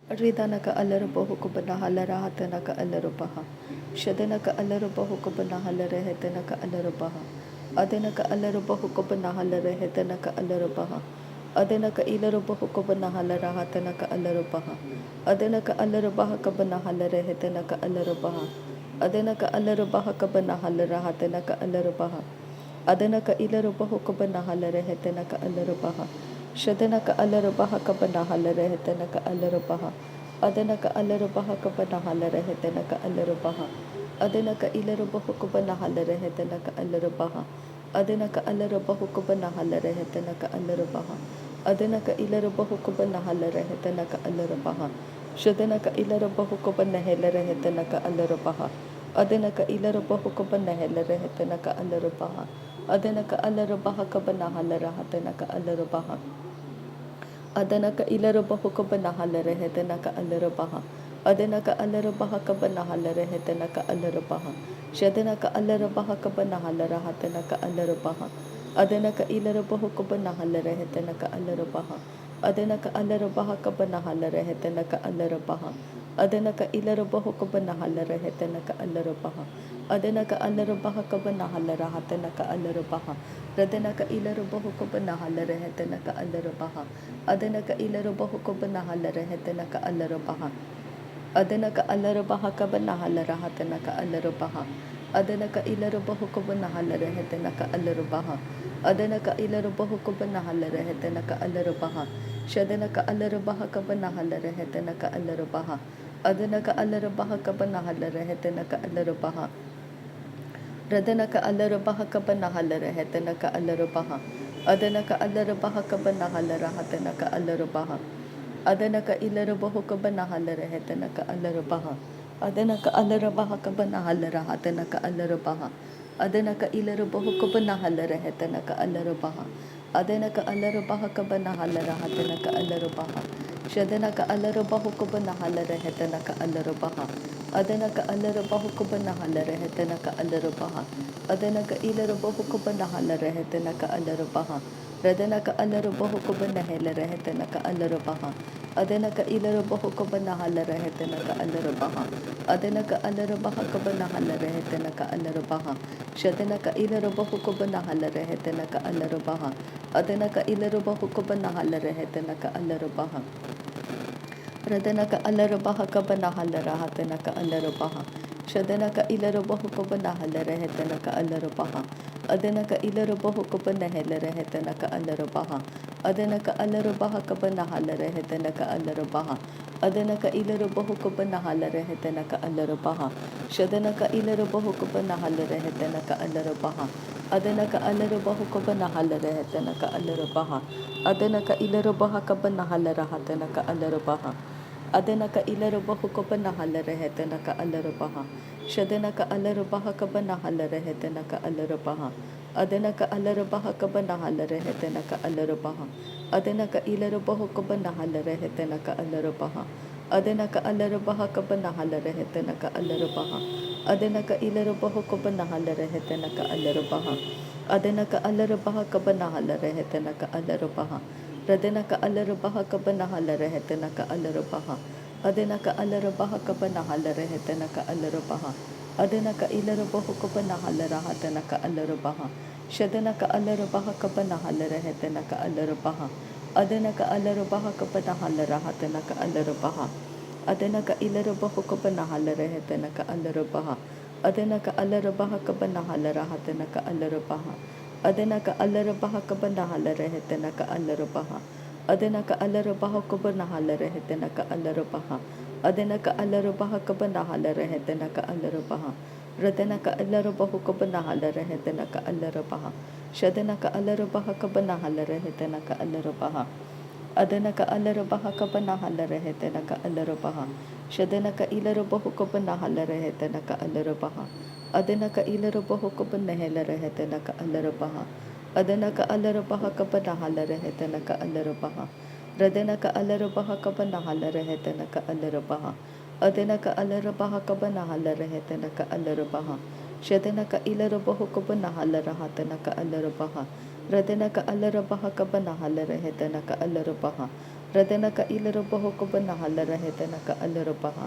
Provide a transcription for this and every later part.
Ridanaka alarubahukuba halarahatanaka alarubaha. Shadanaka alarubahukuba halarehetanaka alarubaha. Adanaka alarubahukuba halarehetanaka alarubaha. Adanaka ilarubahukuba halarahatanaka alarubaha. Adanaka alarubahakaba halarehetanaka alarubaha. Adanaka alarubahakaba halarahatanaka alarubaha. Adanaka ilarubahukuba halarehetanaka alarubaha. Shadanaka alarubaha kabana halarehetanaka alarubaha. Adanaka alarubaha kabana halarehetanaka alarubaha. Adanaka ilarubahu kabana halarehetanaka alarubaha. Adanaka alarubahu kabana halarehetanaka alarubaha. Adanaka ilarubahu kabana halarehetanaka alarubaha. Shadanaka ilarubahu kabana halarehetanaka alarubaha. Adanaka ilarubahu kabana halarehetanaka alarubaha. Adanaka alarubaha kabana halarahatanaka alarubaha. Adanaka ilarubahu kabana halarehetanaka alarubaha. Adanaka alarubaha kabana halarehetanaka alarubaha. Shadanaka alarubaha kabana halarahatanaka alarubaha. Adanaka ilarubahu kabana halarehetanaka alarubaha. Adanaka alarubaha kabana halarehetanaka alarubaha. Adanaka ilarubahu kabana halarehetanaka alarubaha. Adanaka alarubaha kabana halarahatanaka alarubaha. Radanaka ilarubahu kabana halarehetanaka alarubaha. Adanaka ilarubahu kabana halarehetanaka alarubaha. Adanaka alarubaha kabana halarahatanaka alarubaha. Adanaka ilarubahu kabana halarehetanaka alarubaha. Adanaka ilarubahu kabana halarehetanaka alarubaha. Shadanaka alarubaha kabana halarehetanaka alarubaha. Adanaka alarubaha kabana halarehetanaka alarubaha. Radanaka alarubaha kabana halarehetanaka alarubaha. Adanaka alarubaha kabana halarahatanaka alarubaha. Adanaka ilarubahu kabana halarehetanaka alarubaha. Adanaka alarubaha kabana halarahatanaka alarubaha. Adanaka ilarubahu kabana halarehetanaka alarubaha. Adanaka alarubaha kabana halarahatanaka alarubaha. Shadanaka alarubahu kabana halarehetanaka alarubaha. Adanaka alarubahu kabana halarehetanaka alarubaha. Adanaka ilarubahu kabana halarehetanaka alarubaha. Radanaka alarubahu kabana halarehetanaka alarubaha. Adanaka ilarubahu kabana halarehetanaka alarubaha. Adanaka alarubaha kabana halarehetanaka alarubaha. Shadanaka ilarubahu kabana halarehetanaka alarubaha. Adanaka ilarubahu kabana halarehetanaka alarubaha. Radanaka alarubaha kabana halarahatanaka alarubaha. Shadanaka ilarubahu kabana halarehetanaka alarubaha. Adanaka ilarubahu kabana halarehetanaka alarubaha. Adanaka alarubaha kabana halarehetanaka alarubaha. Adanaka ilarubahu kabana halarehetanaka alarubaha. Shadanaka ilarubahu kabana halarehetanaka alarubaha. Adanaka alarubahu kabana halarehetanaka alarubaha. Adanaka ilarubaha kabana halarahatanaka alarubaha. Adanaka ilarubahu kabana halarehetanaka alarubaha. Shadanaka alarubaha kabana halarehetanaka alarubaha. Adanaka alarubaha kabana halarehetanaka alarubaha. Adanaka ilarubahu kabana halarehetanaka alarubaha. Adanaka alarubaha kabana halarehetanaka alarubaha. Adanaka ilarubahu kabana halarehetanaka alarubaha. Adanaka alarubaha kabana halarehetanaka alarubaha. Radanaka alarubaha kabana halarehetanaka alarubaha. Adanaka alarubaha kabana halarehetanaka alarubaha. Adanaka ilarubahu kabana halarahatanaka alarubaha. Shadanaka alarubaha kabana halarehetanaka alarubaha. Adanaka alarubaha kabana halarahatanaka alarubaha. Adanaka ilarubahu kabana halarehetanaka alarubaha. Adanaka alarubaha kabana halarahatanaka alarubaha. Adanaka alarubaha kabana halarehetanaka alarubaha. Adanaka alarubaha kabana halarehetanaka alarubaha. Adanaka alarubaha kabana halarehetanaka alarubaha. Radanaka alarubahu kabana halarehetanaka alarubaha. Shadanaka alarubaha kabana halarehetanaka alarubaha. Adanaka alarubaha kabana halarehetanaka alarubaha. Shadanaka ilarubahu kabana halarehetanaka alarubaha. Adanaka ilarubahu kabana halarehetanaka alarubaha. Adanaka alarubaha kabana halarehetanaka alarubaha. Radanaka alarubaha kabana halarehetanaka alarubaha. Adanaka alarubaha kabana halarehetanaka alarubaha. Shadanaka ilarubahu kabana halarahatanaka alarubaha. Radanaka alarubaha kabana halarehetanaka alarubaha. Radanaka ilarabaho kabanahalarahetanaka alarabaha.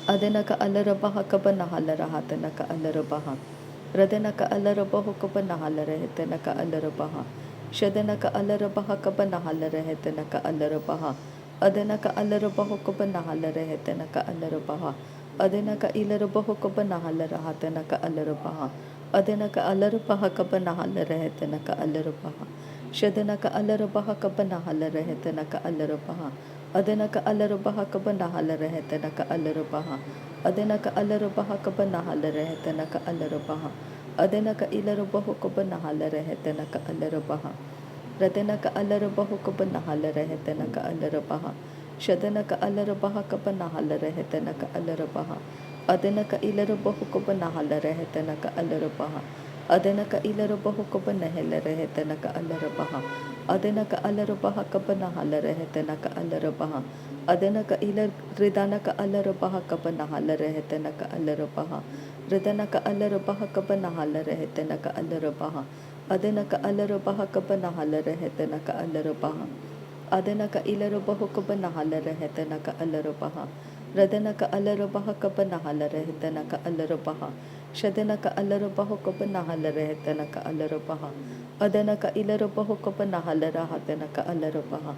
Adanaka alarabaha kabanahalahatanaka alarabaha. Radanaka alarabaho kabanahalarehetanaka alarabaha. Shadanaka alarabaha kabanahalarehetanaka alarabaha. Adanaka alarabaho kabanahalarehetanaka alarabaha. Adanaka ilarabaho kabanahalahatanaka alarabaha. Adanaka alarabaha kabanahalarehetanaka alarabaha. Shadanaka alarabaha kabanahalarehetanaka alarabaha. Adanaka alarabaha kabanahalarehetanaka alarabaha. Adanaka alarabaha kabanahalarehetanaka alarabaha. Adanaka ilarabaho kabanahalarehetanaka alarabaha. Radanaka alarabaho kabanahalarehetanaka alarabaha. Shadanaka alarabaha kabanahalarehetanaka alarabaha. Adanaka ilarabaho kabanahalarehetanaka alarabaha. Adanaka ilarabaho kabanahalarehetanaka alarabaha. Adanaka alarabaha kabanahalarehetanaka alarabaha. Adanaka ilar ridanaka alarabaha kabanahalarehetanaka alarabaha. Ridanaka alarabaha kabanahalarehetanaka alarabaha. Adanaka alarabaha kabanahalarehetanaka alarabaha. Adanaka ilarabaho kabanahalarehetanaka alarabaha. Radanaka alarabaha kabanahalarehetanaka alarabaha. Shadanaka alarabaho kabanahalarehetanaka alarabaha. Adanaka ilarabaho kabanahalarehetanaka alarabaha.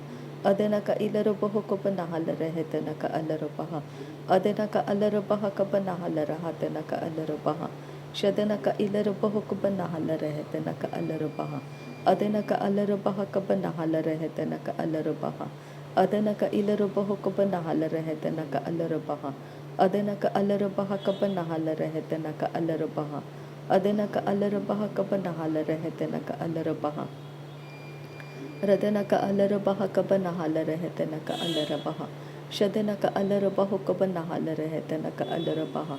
Adanaka ilarabaho kabanahalarehetanaka alarabaha. Adanaka alarabaha kabanahalarehetanaka alarabaha. Shadanaka ilarabaho kabanahalarehetanaka alarabaha. Adanaka alarabaha kabanahalarehetanaka alarabaha. Adanaka ilarabaho kabanahalarehetanaka alarabaha. Adanaka alarabaha kabanahalarehetanaka alarabaha. Adanaka alarabaha kabanahalarehetanaka alarabaha. Radanaka alarabaha kabanahalarehetanaka alarabaha. Shadanaka alarabaho kabanahalarehetanaka alarabaha.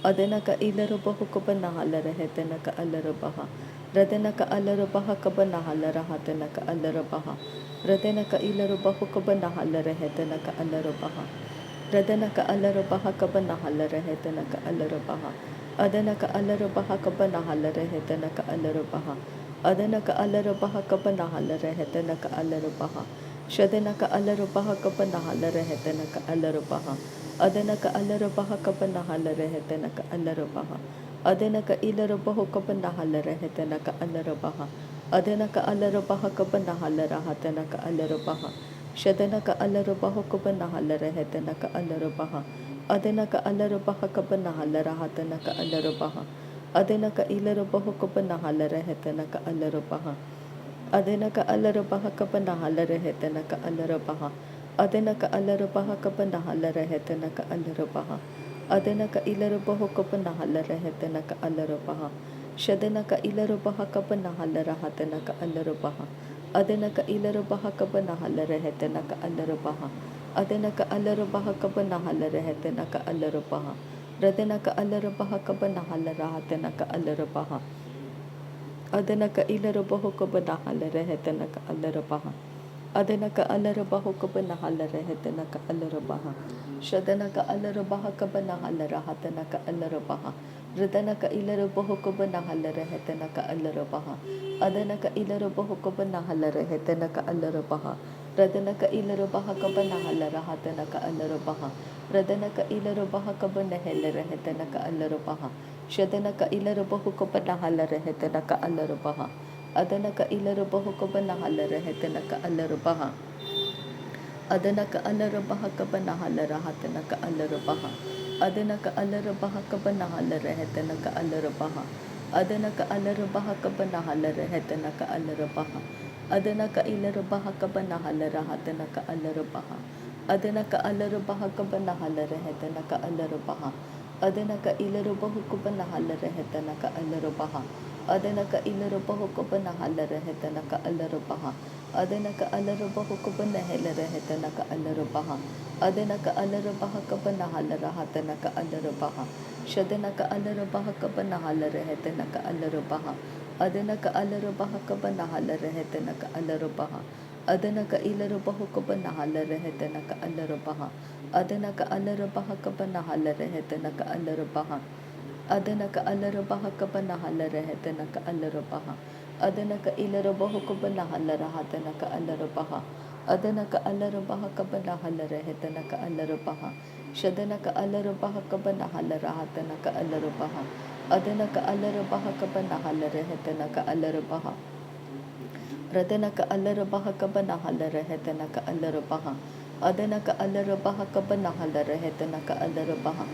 Adanaka ilarabaho kabanahalarehetanaka alarabaha. Radanaka alarabaha kabanahalarehetanaka alarabaha. Radanaka ilarabaho kabanahalarehetanaka alarabaha. Radanaka alarabaha kabanahalarehetanaka alarabaha. Adanaka alarabaha kabanahalarehetanaka alarabaha. Adanaka alarabaha kabanahalarehetanaka alarabaha. Shadanaka alarabaha kabanahalarehetanaka alarabaha. Adanaka alarabaha kabanahalarehetanaka alarabaha. Adanaka ilarabaho kabanahalarehetanaka alarabaha. Adanaka alarabaha kabanahalarehetanaka alarabaha. Shadanaka alarabaho kabanahalarehetanaka alarabaha. Adanaka alarabaha kabanahalarehetanaka alarabaha. Adanaka ilarabaho kabanahalarehetanaka alarabaha. Adanaka alarabaha kabanahalarehetanaka alarabaha. Adanaka alarabaha kabanahalarehetanaka alarabaha. Adanaka ilarabaho kabanahalarehetanaka alarabaha. Shadanaka ilarabaha kabanahalarehetanaka alarabaha. Adanaka ilarabaha kabanahalarehetanaka alarabaha. Adanaka alarabaha kabanahalarehetanaka alarabaha. Radanaka alarabaha kabanahalarehetanaka alarabaha. Adanaka ilarabaho kabanahalarehetanaka alarabaha. Adanaka alarabaho kabanahalarehetanaka alarabaha. Shadanaka alarabaha kabanahalarehetanaka alarabaha. Radanaka ilarabaho kabanahalarehetanaka alarabaha. Adanaka ilarabaho kabanahalarehetanaka alarabaha. Radanaka ilarabaha kabanahalarehetanaka alarabaha. Radanaka ilarabaha kabanahalarehetanaka alarabaha. Shadanaka ilarabaho kabanahalarehetanaka alarabaha. Adanaka ilarabaho kabanahalarehetanaka alarabaha. Adanaka alarabaha kabanahalarehetanaka alarabaha. Adanaka alarabaha kabanahalarehetanaka alarabaha. Adanaka alarabaha kabanahalarehetanaka alarabaha. Adanaka ilarabaha kabanahalarehetanaka alarabaha. Adanaka alarabaha kabanahalarehetanaka alarabaha. Adanaka ilarabaho kabanahalarehetanaka alarabaha. Adanaka ilarabaho kabanahalarehetanaka alarabaha. Adanaka alarabaho kabanahalarehetanaka alarabaha. Adanaka alarabaha kabanahalarehetanaka alarabaha. Shadanaka alarabaha kabanahalarehetanaka alarabaha. Adanaka alarabaha kabanahalarehetanaka alarabaha. Adanaka ilarabaho kabanahalarehetanaka alarabaha. Adanaka alarabaha kabanahalarehetanaka alarabaha. Adanaka alarabaha kabanahalarehetanaka alarabaha. Adanaka ilarabaho kabanahalarehetanaka alarabaha. Adanaka alarabaha kabanahala rehetanaka alarabaha. Shadanaka alarabaha kabanahala rahatanaka alarabaha. Adanaka alarabaha kabanahala rehetanaka alarabaha. Radanaka alarabaha kabanahala rehetanaka alarabaha. Adanaka alarabaha kabanahala rehetanaka alarabaha.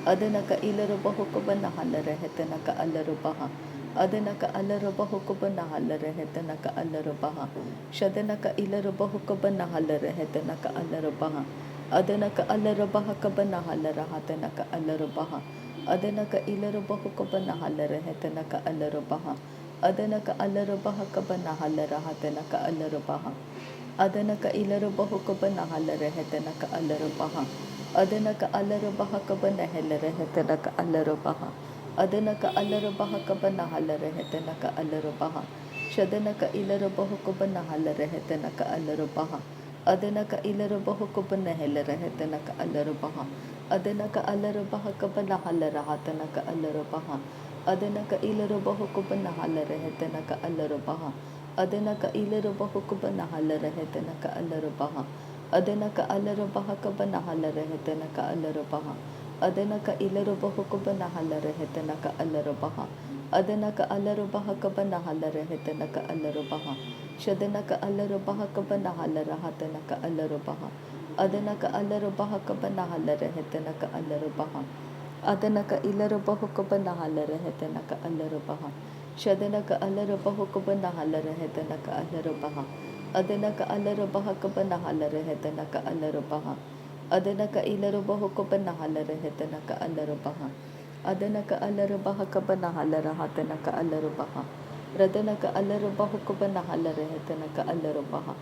Adanaka ilarabahu kabanahala rehetanaka alarabaha. Adanaka alarabahu kabanahala rehetanaka alarabaha. Shadanaka ilarabahu kabanahala rehetanaka alarabaha. Adanaka alarabaha kabanahala rahatanaka alarabaha. Adanaka ilarabahu kabanahala rehetanaka alarabaha. Adanaka alarabaha kabanahala rahatanaka alarabaha. Adanaka ilarabahu kabanahala rehetanaka alarabaha. Adanaka alarabaha kabanahala rehetanaka alarabaha. Adanaka alarabaha kabanahala rehetanaka alarabaha. Shadanaka ilarabahu kabanahala rehetanaka alarabaha. Adanaka ilarabahu kabanahala rehetanaka alarabaha. Adanaka alarabaha kabanahala rahatanaka alarabaha. Adanaka ilarabahu kabanahala rehetanaka alarabaha. Adanaka ilarabahu kabanahala rehetanaka alarabaha. Adanaka alarabaha kabanahala rehetanaka alarabaha. Adanaka ilarabahu kabanahala rehetanaka alarabaha. Adanaka alarabaha kabanahala rehetanaka alarabaha. Shadanaka alarabaha kabanahala rahatanaka alarabaha. Adanaka alarabaha kabanahala rehetanaka alarabaha. Adanaka ilarabahu kabanahala rehetanaka alarabaha. Shadanaka alarabahu kabanahala rehetanaka alarabaha. Adanaka alarabaha kabanahala rehetanaka alarabaha. Adanaka ilarabahu kabanahala rehetanaka alarabaha. Adanaka alarabaha kabanahala rahatanaka alarabaha. Radanaka alarabahu kabanahala rehetanaka alarabaha.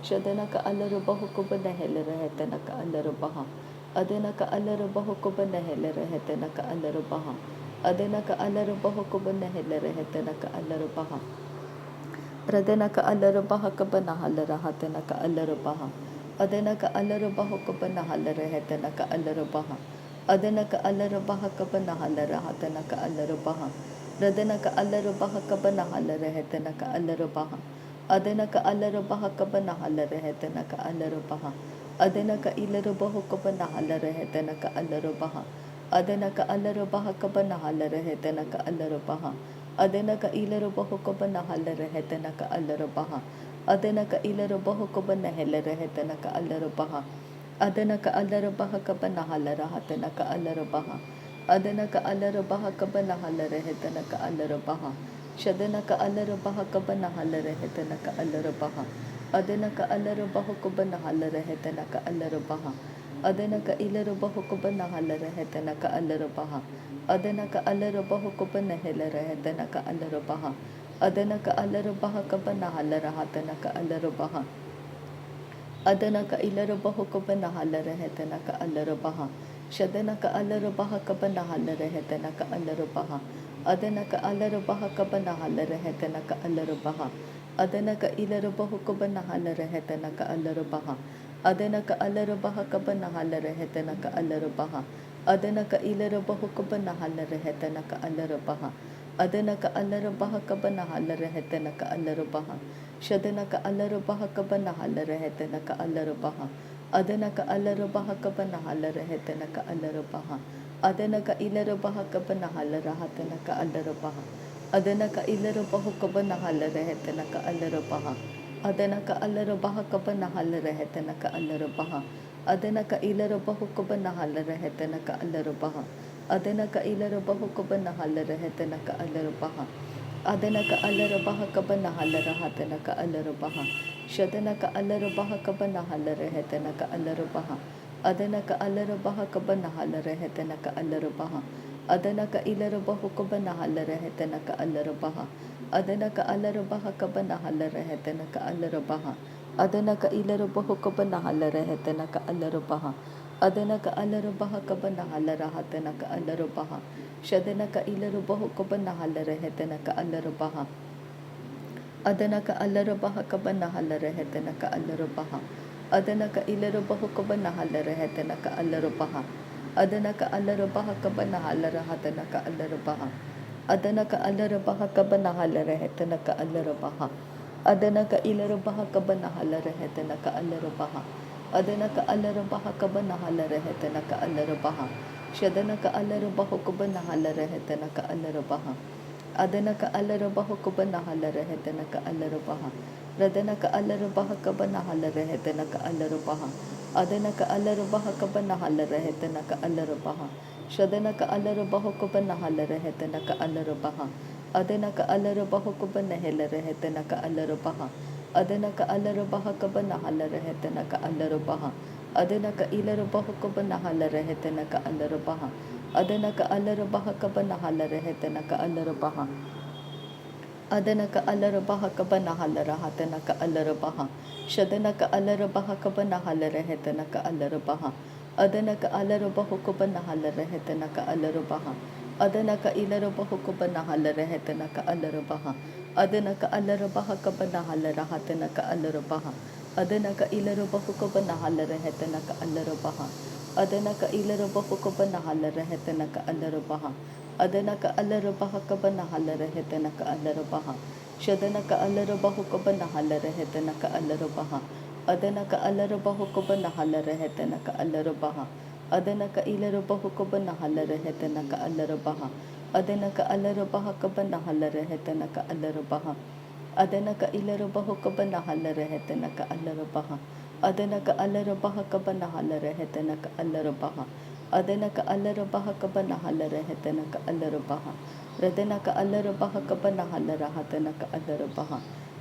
Shadanaka alarabahu kabanahala rehetanaka alarabaha. Adanaka alarabahu kabanahala rehetanaka alarabaha. Adanaka alarabahu kabanahala rehetanaka alarabaha. Radanaka alarabaha kabanahala rahatanaka alarabaha. Adanaka alarabahu kabanahala rehetanaka alarabaha. Adanaka alarabaha kabanahala rahatanaka alarabaha. Radanaka alarabaha kabanahala rehetanaka alarabaha. Adanaka alarabaha kabanahala rehetanaka alarabaha. Adanaka ilarabahu kabanahala rehetanaka alarabaha. Adanaka alarabaha kabanahala rehetanaka alarabaha. Adanaka ilarabahu kabanahala rehetanaka alarabaha. Adanaka ilarabahu kabanahala rehetanaka alarabaha. Adanaka alarabaha kabanahala rahatanaka alarabaha. Adanaka alarabaha kabanahala rehetanaka alarabaha. Shadanaka alarabaha kabanahala rehetanaka alarabaha. Adanaka alarabahu kabanahala rehetanaka alarabaha. Adanaka ilarabahu kabanahala rehetanaka alarabaha. Adanaka alarabahu kabanahala rehetanaka alarabaha. Adanaka alarabaha kabanahala rahatanaka alarabaha. Adanaka ilarabahu kabanahala rehetanaka alarabaha. Shadanaka alarabaha kabanahala rehetanaka alarabaha. Adanaka alarabaha kabanahala rehetanaka alarabaha. Adanaka ilarabahu kabanahala rehetanaka alarabaha. Adanaka alarabaha kabanahala rehetanaka alarabaha. Adanaka ilarabahu kabanahala rehetanaka alarabaha. Adanaka alarabaha kabanahala rehetanaka alarabaha. Shadanaka alarabaha kabanahala rehetanaka alarabaha. Adanaka alarabaha kabanahala rehetanaka alarabaha. Adanaka ilarabaha kabanahala rahatanaka alarabaha. Adanaka ilarabahu kabanahala rehetanaka alarabaha. Adanaka alarabaha kabanahala rehetanaka alarabaha. Adanaka ilarabahu kabanahala rehetanaka alarabaha. Adanaka ilarabahu kabanahala rehetanaka alarabaha. Adanaka alarabaha kabanahala rahatanaka alarabaha. Shadanaka alarabaha kabanahala rehetanaka alarabaha. Adanaka alarabaha kabanahala rehetanaka alarabaha. Adanaka ilarabahu kabanahala rehetanaka alarabaha. Adanaka alarabaha kabanahala rehetanaka alarabaha. Adanaka ilarabahu kabanahala rehetanaka alarabaha. Adanaka alarabaha kabanahala rahatanaka alarabaha. Shadanaka ilarabahu kabanahala rehetanaka alarabaha. Adanaka alarabaha kabanahala rehetanaka alarabaha. Adanaka ilarabahu kabanahala rehetanaka alarabaha. Adanaka alarabaha kabanahala rahatanaka alarabaha. Adanaka alarabaha kabanahala rehetanaka alarabaha. Adana ka ilarabah kabanahala rehetana ka alarabaha. Adana ka alarabaha kabanahala rehetana ka alarabaha. Shadana ka alarabaho kabanahala rehetana ka alarabaha. Adana ka alarabaho kabanahala rehetana ka alarabaha. Radana ka alarabaha kabanahala rehetana ka alarabaha. Adana ka alarabaha kabanahala rehetana ka alarabaha. Shadana ka alarabaho kabanahala rehetana ka alarabaha. Adana ka alarabaho kabanahela rehetana ka alarabaha. Adana ka alarabaha kabanahala rehetana ka alarabaha. Adana ka ilarabaho kabanahala rehetana ka alarabaha. Adana ka alarabaha kabanahala rehetana ka alarabaha. Adana ka alarabaha kabanahala rahatana ka alarabaha. Shadana ka alarabaha kabanahala rehetana ka alarabaha. Adana ka alarabaho kabanahala rehetana ka alarabaha. Adana ka ilarabaho kabanahala rehetana ka alarabaha. Adana ka alarabaha kabanahala rahatana ka alarabaha. Adana ka ilarabaho kabanahala rehetana ka alarabaha. Adana ka ilarabaho kabanahala rehetana ka alarabaha. Adana ka alarabaha kabanahala rehetana ka alarabaha. Shadana ka alarabaho kabanahala rehetana ka alarabaha. Adana ka alarabaho kabanahala rehetana ka alarabaha. Adana ka ilarabaho kabanahala rehetana ka alarabaha. Adana ka alarabaha kabanahala rehetana ka alarabaha. Adana ka ilarabaho kabanahala rehetana ka alarabaha. Adana ka alarabaha kabanahala rehetana ka alarabaha. Adana ka alarabaha kabanahala rehetana ka alarabaha. Radana ka alarabaha kabanahala rahatana ka alarabaha.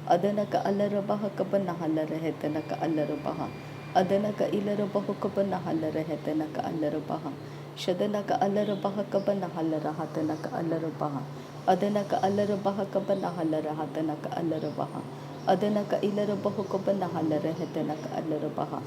Adana ka alarabaha kabanahala rehetana ka alarabaha. Adana ka ilarabaho kabanahala rehetana ka alarabaha. Shadana ka alarabaha kabanahala rahatana ka alarabaha. Adana ka alarabaha kabanahala rahatana ka alarabaha. Adana ka ilarabaho kabanahala rehetana ka alarabaha.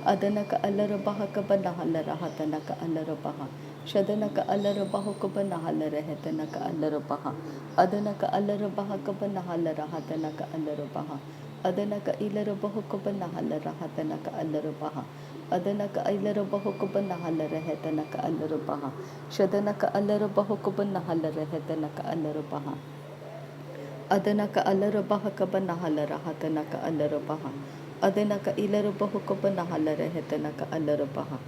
Adana ka alarabaha kabanahala rahatana ka alarabaha. Shadana ka alarabaho kabanahala rehetana ka alarabaha. Adana ka alarabaha kabanahala rahatana ka alarabaha. Adana ka ilarabaho kabanahala rahatana ka alarabaha. Adana ka ilarabaho kabanahala rehetana ka alarabaha. Shadana ka alarabaho kabanahala rehetana ka alarabaha. Adana ka alarabaha kabanahala rahatana ka alarabaha. Adana का इलरबहु को बनहाला रहतना का अलरबहा।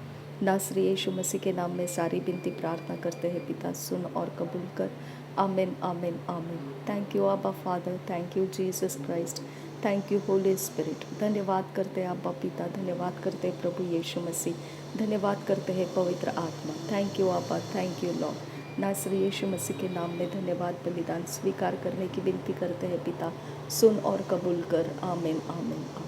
नासरी यीशु मसीह के नाम में सारी बिनती प्रार्थना करते हैं पिता, सुन और कबूल कर। आमीन आमीन आमीन। थैंक यू आबा father, thank you Jesus Christ, thank you Holi spirit. धन्यवाद करते हैं आबा पिता, धन्यवाद करते हैं प्रभु यीशु मसीह, धन्यवाद करते हैं पवित्र आत्मा। थैंक यू आबा, थैंक यू लॉर्ड। नासरी यीशु मसीह के नाम में धन्यवाद बलिदान स्वीकार करने की विनती करते हैं पिता, सुन और कबूल कर। आमीन आमीन आमीन।